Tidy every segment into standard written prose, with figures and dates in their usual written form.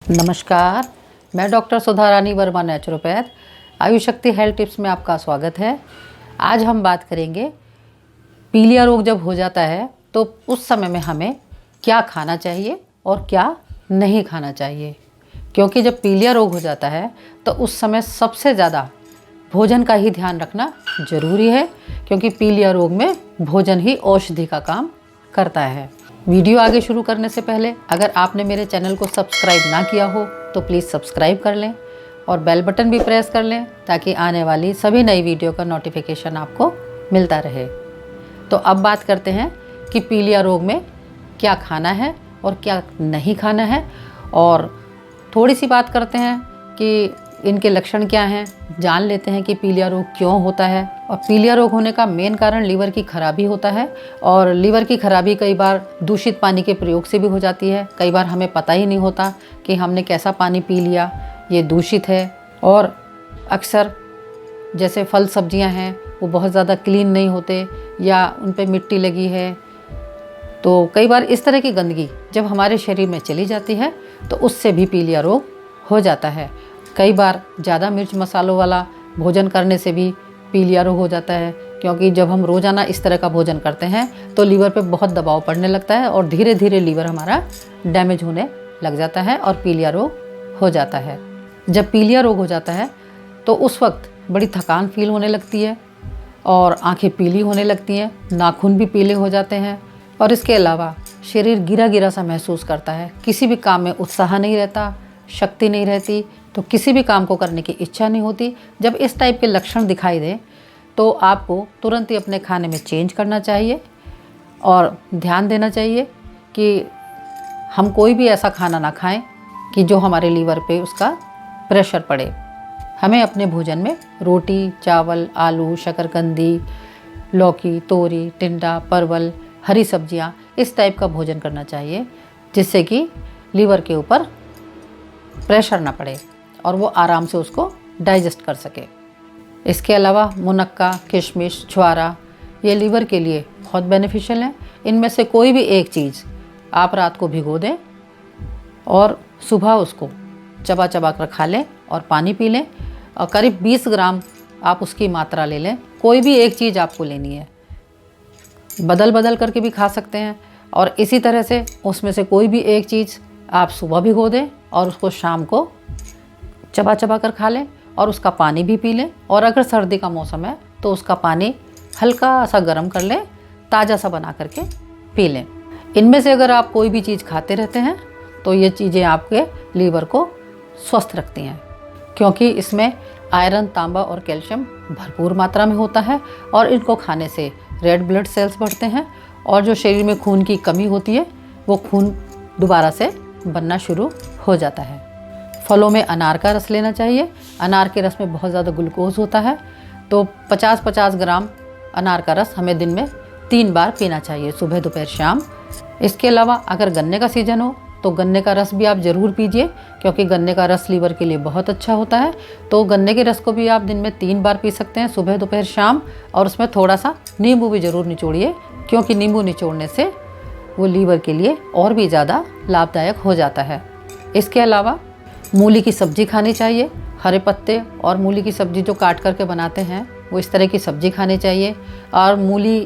नमस्कार, मैं डॉक्टर सुधा रानी वर्मा नेचुरोपैथ आयुष शक्ति हेल्थ टिप्स में आपका स्वागत है। आज हम बात करेंगे पीलिया रोग जब हो जाता है तो उस समय में हमें क्या खाना चाहिए और क्या नहीं खाना चाहिए। क्योंकि जब पीलिया रोग हो जाता है तो उस समय सबसे ज़्यादा भोजन का ही ध्यान रखना ज़रूरी है, क्योंकि पीलिया रोग में भोजन ही औषधि का काम करता है। वीडियो आगे शुरू करने से पहले अगर आपने मेरे चैनल को सब्सक्राइब ना किया हो तो प्लीज़ सब्सक्राइब कर लें और बेल बटन भी प्रेस कर लें ताकि आने वाली सभी नई वीडियो का नोटिफिकेशन आपको मिलता रहे। तो अब बात करते हैं कि पीलिया रोग में क्या खाना है और क्या नहीं खाना है, और थोड़ी सी बात करते हैं कि इनके लक्षण क्या हैं, जान लेते हैं कि पीलिया रोग क्यों होता है। और पीलिया रोग होने का मेन कारण लीवर की खराबी होता है, और लीवर की खराबी कई बार दूषित पानी के प्रयोग से भी हो जाती है। कई बार हमें पता ही नहीं होता कि हमने कैसा पानी पी लिया, ये दूषित है। और अक्सर जैसे फल सब्जियां हैं वो बहुत ज़्यादा क्लीन नहीं होते या उन पर मिट्टी लगी है, तो कई बार इस तरह की गंदगी जब हमारे शरीर में चली जाती है तो उससे भी पीलिया रोग हो जाता है। कई बार ज़्यादा मिर्च मसालों वाला भोजन करने से भी पीलिया रोग हो जाता है, क्योंकि जब हम रोज़ाना इस तरह का भोजन करते हैं तो लीवर पे बहुत दबाव पड़ने लगता है और धीरे धीरे लीवर हमारा डैमेज होने लग जाता है और पीलिया रोग हो जाता है। जब पीलिया रोग हो जाता है तो उस वक्त बड़ी थकान फील होने लगती है और आँखें पीली होने लगती हैं, नाखून भी पीले हो जाते हैं, और इसके अलावा शरीर गिरा गिरा सा महसूस करता है। किसी भी काम में उत्साह नहीं रहता, शक्ति नहीं रहती, तो किसी भी काम को करने की इच्छा नहीं होती। जब इस टाइप के लक्षण दिखाई दें तो आपको तुरंत ही अपने खाने में चेंज करना चाहिए और ध्यान देना चाहिए कि हम कोई भी ऐसा खाना ना खाएं कि जो हमारे लीवर पे उसका प्रेशर पड़े। हमें अपने भोजन में रोटी, चावल, आलू, शकरकंदी, लौकी, तोरी, टिंडा, परवल, हरी सब्जियां, इस टाइप का भोजन करना चाहिए, जिससे कि लीवर के ऊपर प्रेशर ना पड़े और वो आराम से उसको डाइजेस्ट कर सके। इसके अलावा मुनक्का, किशमिश, छुआरा, ये लीवर के लिए बहुत बेनिफिशियल हैं। इनमें से कोई भी एक चीज़ आप रात को भिगो दें और सुबह उसको चबा चबा कर खा लें और पानी पी लें, और करीब 20 ग्राम आप उसकी मात्रा ले लें। कोई भी एक चीज़ आपको लेनी है, बदल बदल करके भी खा सकते हैं, और इसी तरह से उसमें से कोई भी एक चीज़ आप सुबह भिगो दें और उसको शाम को चबा चबा कर खा लें और उसका पानी भी पी लें। और अगर सर्दी का मौसम है तो उसका पानी हल्का सा गर्म कर लें, ताज़ा सा बना करके पी लें। इनमें से अगर आप कोई भी चीज़ खाते रहते हैं तो ये चीज़ें आपके लीवर को स्वस्थ रखती हैं, क्योंकि इसमें आयरन, तांबा और कैल्शियम भरपूर मात्रा में होता है, और इनको खाने से रेड ब्लड सेल्स बढ़ते हैं और जो शरीर में खून की कमी होती है वो खून दोबारा से बनना शुरू हो जाता है। फलों में अनार का रस लेना चाहिए। अनार के रस में बहुत ज़्यादा ग्लूकोज होता है, तो 50-50 ग्राम अनार का रस हमें दिन में 3 बार पीना चाहिए, सुबह, दोपहर, शाम। इसके अलावा अगर गन्ने का सीजन हो तो गन्ने का रस भी आप ज़रूर पीजिए, क्योंकि गन्ने का रस लीवर के लिए बहुत अच्छा होता है। तो गन्ने के रस को भी आप दिन में 3 बार पी सकते हैं, सुबह, दोपहर, शाम। और उसमें थोड़ा सा नींबू भी ज़रूर निचोड़िए, क्योंकि नींबू निचोड़ने से वो लीवर के लिए और भी ज़्यादा लाभदायक हो जाता है। इसके अलावा मूली की सब्ज़ी खानी चाहिए। हरे पत्ते और मूली की सब्ज़ी जो काट करके बनाते हैं वो इस तरह की सब्ज़ी खानी चाहिए, और मूली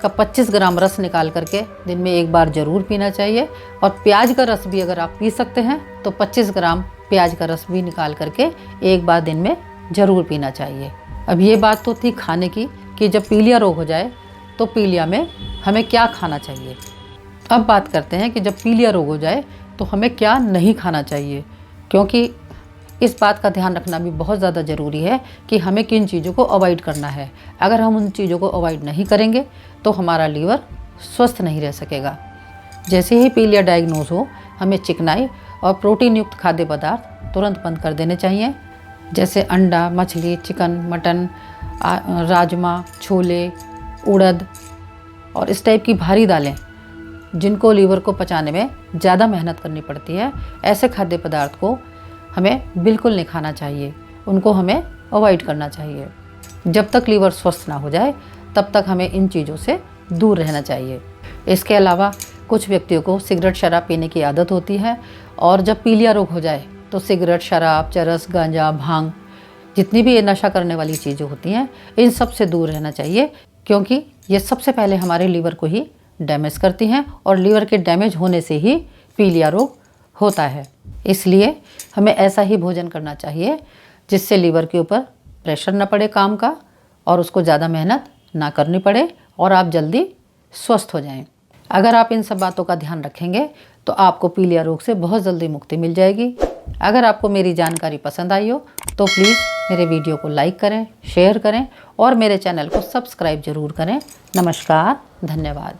का 25 ग्राम रस निकाल करके दिन में 1 बार ज़रूर पीना चाहिए। और प्याज का रस भी अगर आप पी सकते हैं तो 25 ग्राम प्याज का रस भी निकाल करके 1 बार दिन में ज़रूर पीना चाहिए। अब ये बात तो थी खाने की कि जब पीलिया रोग हो जाए तो पीलिया में हमें क्या खाना चाहिए। अब बात करते हैं कि जब पीलिया रोग हो जाए तो हमें क्या नहीं खाना चाहिए, क्योंकि इस बात का ध्यान रखना भी बहुत ज़्यादा ज़रूरी है कि हमें किन चीज़ों को अवॉइड करना है। अगर हम उन चीज़ों को अवॉइड नहीं करेंगे तो हमारा लीवर स्वस्थ नहीं रह सकेगा। जैसे ही पीलिया डायग्नोज हो, हमें चिकनाई और प्रोटीन युक्त खाद्य पदार्थ तुरंत बंद कर देने चाहिए, जैसे अंडा, मछली, चिकन, मटन, राजमा, छोले, उड़द और इस टाइप की भारी दालें जिनको लीवर को पचाने में ज़्यादा मेहनत करनी पड़ती है, ऐसे खाद्य पदार्थ को हमें बिल्कुल नहीं खाना चाहिए। उनको हमें अवॉइड करना चाहिए। जब तक लीवर स्वस्थ ना हो जाए तब तक हमें इन चीज़ों से दूर रहना चाहिए। इसके अलावा कुछ व्यक्तियों को सिगरेट शराब पीने की आदत होती है और जब पीलिया रोग हो जाए तो सिगरेट, शराब, चरस, गांजा, भांग, जितनी भी ये नशा करने वाली चीज़ें होती हैं, इन सब से दूर रहना चाहिए, क्योंकि ये सबसे पहले हमारे लीवर को ही डैमेज करती हैं और लीवर के डैमेज होने से ही पीलिया रोग होता है। इसलिए हमें ऐसा ही भोजन करना चाहिए जिससे लीवर के ऊपर प्रेशर ना पड़े काम का और उसको ज़्यादा मेहनत ना करनी पड़े और आप जल्दी स्वस्थ हो जाएं। अगर आप इन सब बातों का ध्यान रखेंगे तो आपको पीलिया रोग से बहुत जल्दी मुक्ति मिल जाएगी। अगर आपको मेरी जानकारी पसंद आई हो तो प्लीज़ मेरे वीडियो को लाइक करें, शेयर करें और मेरे चैनल को सब्सक्राइब ज़रूर करें। नमस्कार, धन्यवाद।